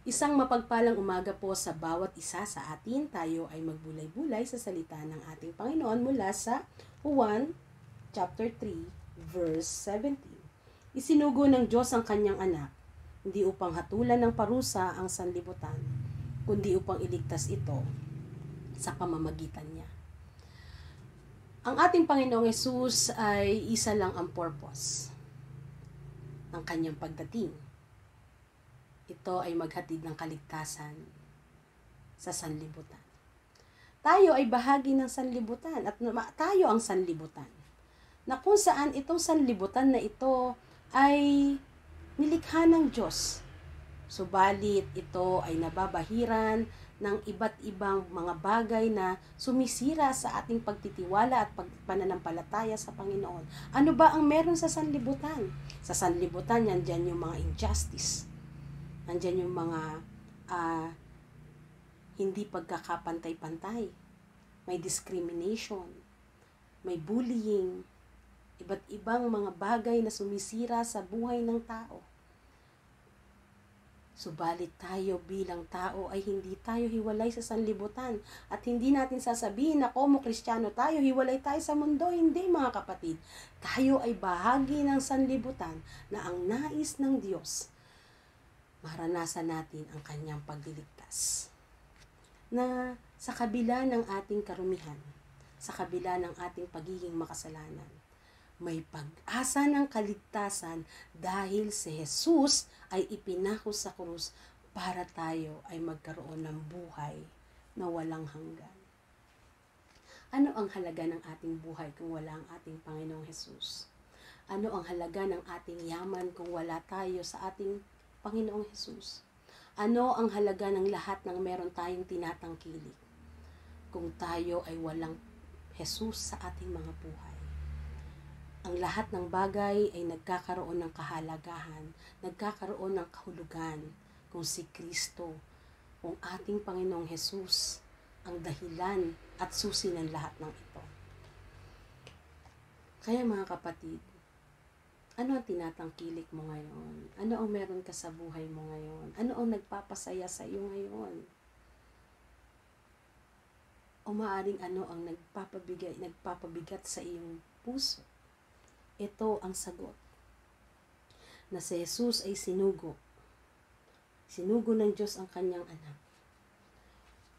Isang mapagpalang umaga po sa bawat isa sa atin. Tayo ay magbulay-bulay sa salita ng ating Panginoon mula sa Juan chapter 3 verse 17. Isinugo ng Diyos ang kanyang anak, hindi upang hatulan ng parusa ang sanlibutan, kundi upang iligtas ito sa pamamagitan niya. Ang ating Panginoong Hesus ay isa lang ang purpose ng kanyang pagdating. Ito ay maghatid ng kaligtasan sa sanlibutan. Tayo ay bahagi ng sanlibutan at tayo ang sanlibutan. Na kung saan itong sanlibutan na ito ay nilikha ng Diyos. Subalit ito ay nababahiran ng iba't ibang mga bagay na sumisira sa ating pagtitiwala at pananampalataya sa Panginoon. Ano ba ang meron sa sanlibutan? Sa sanlibutan, yan yung mga injustice. Nandyan yung mga hindi pagkakapantay-pantay. May discrimination. May bullying. Iba't ibang mga bagay na sumisira sa buhay ng tao. Subalit tayo bilang tao ay hindi tayo hiwalay sa sanlibutan. At hindi natin sasabihin na como Kristiyano tayo, hiwalay tayo sa mundo. Hindi mga kapatid. Tayo ay bahagi ng sanlibutan na ang nais ng Diyos maranasan natin ang kanyang pagliligtas. Na sa kabila ng ating karumihan, sa kabila ng ating pagiging makasalanan, may pag-asa ng kaligtasan dahil si Jesus ay ipinako sa krus para tayo ay magkaroon ng buhay na walang hanggan. Ano ang halaga ng ating buhay kung wala ang ating Panginoong Jesus? Ano ang halaga ng ating yaman kung wala tayo sa ating Panginoong Jesus? Ano ang halaga ng lahat ng meron tayong tinatangkilik kung tayo ay walang Jesus sa ating mga buhay? Ang lahat ng bagay ay nagkakaroon ng kahalagahan, nagkakaroon ng kahulugan kung si Kristo, kung ating Panginoong Jesus, ang dahilan at susi ng lahat ng ito. Kaya mga kapatid, ano ang tinatangkilik mo ngayon? Ano ang meron ka sa buhay mo ngayon? Ano ang nagpapasaya sa iyo ngayon? O maaaring ano ang nagpapabigat sa iyong puso? Ito ang sagot. Na si Jesus ay sinugo. Sinugo ng Diyos ang kanyang anak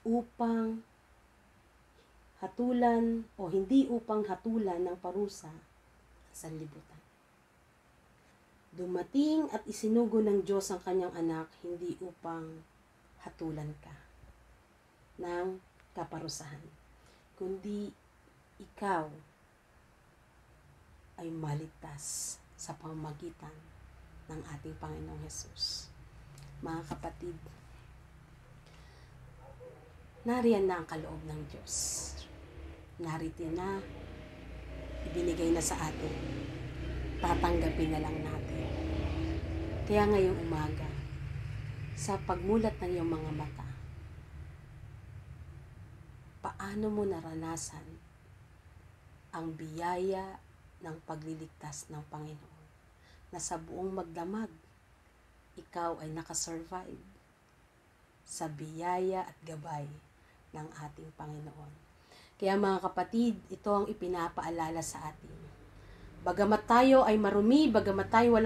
upang hatulan o hindi upang hatulan ng parusa sa sanlibutan. Dumating at isinugo ng Diyos ang kanyang anak hindi upang hatulan ka ng kaparusahan, kundi ikaw ay maligtas sa pamamagitan ng ating Panginoong Hesus. Mga kapatid, nariyan na ang kaloob ng Diyos. Narito na, ibinigay na sa atin. Tatanggapin na lang natin. Kaya ngayong umaga, sa pagmulat ng iyong mga mata, paano mo naranasan ang biyaya ng pagliligtas ng Panginoon? Na sa buong magdamag, ikaw ay nakasurvive sa biyaya at gabay ng ating Panginoon. Kaya mga kapatid, ito ang ipinapaalala sa atin. Bagamat tayo ay marumi, bagamat tayo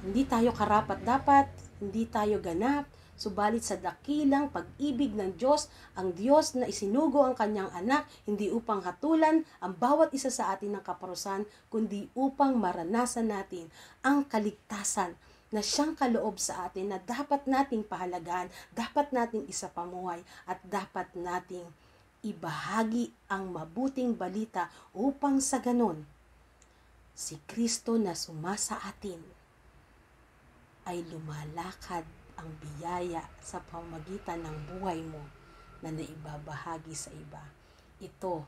hindi tayo karapat-dapat, hindi tayo ganap, subalit sa dakilang pag-ibig ng Diyos, ang Diyos na isinugo ang kanyang anak, hindi upang hatulan ang bawat isa sa atin ng kaparusahan, kundi upang maranasan natin ang kaligtasan na siyang kaloob sa atin na dapat nating pahalagahan, dapat nating isapamuhay, at dapat nating ibahagi ang mabuting balita upang sa ganon, si Kristo na sumasa atin ay lumalakad ang biyaya sa pamamagitan ng buhay mo na naibabahagi sa iba. Ito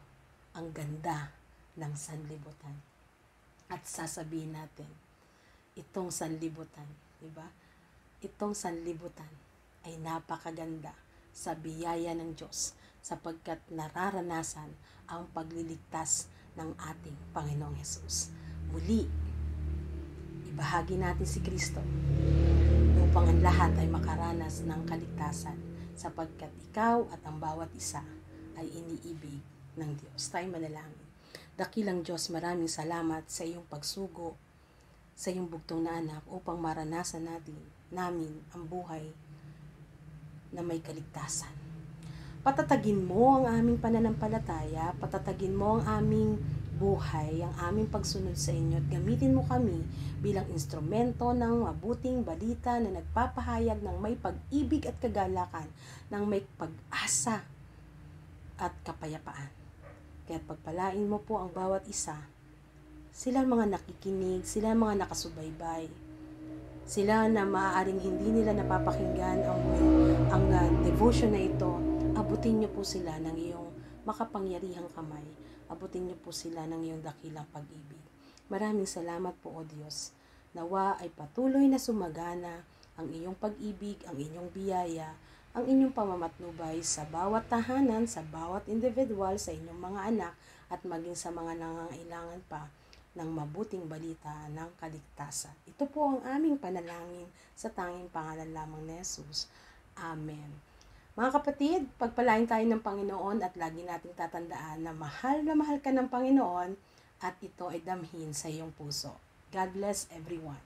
ang ganda ng sanlibutan. At sasabihin natin, itong sanlibutan, diba? Itong sanlibutan ay napakaganda sa biyaya ng Diyos sapagkat nararanasan ang pagliligtas ng ating Panginoong Hesus. Muli, ibahagi natin si Kristo upang ang lahat ay makaranas ng kaligtasan, sapagkat ikaw at ang bawat isa ay iniibig ng Diyos. Tayo manalangin. Dakilang Diyos, maraming salamat sa iyong pagsugo sa iyong bugtong na anak upang maranasan namin ang buhay na may kaligtasan. Patatagin mo ang aming pananampalataya, patatagin mo ang aming buhay, ang aming pagsunod sa inyo, at gamitin mo kami bilang instrumento ng mabuting balita na nagpapahayag ng may pag-ibig at kagalakan, ng may pag-asa at kapayapaan. Kaya pagpalain mo po ang bawat isa, sila mga nakikinig, sila mga nakasubaybay, sila na maaaring hindi nila napapakinggan ang devotion na ito, abutin niyo po sila ng iyong makapangyarihang kamay. Abutin niyo po sila ng iyong dakilang pag-ibig. Maraming salamat po, O Diyos. Nawa ay patuloy na sumagana ang iyong pag-ibig, ang inyong biyaya, ang inyong pamamatnubay sa bawat tahanan, sa bawat individual, sa inyong mga anak, at maging sa mga nangangailangan pa ng mabuting balita ng kaligtasan. Ito po ang aming panalangin sa tanging pangalan lamang ni Jesus. Amen. Mga kapatid, pagpalain tayo ng Panginoon at lagi nating tatandaan na mahal ka ng Panginoon at ito ay damhin sa iyong puso. God bless everyone.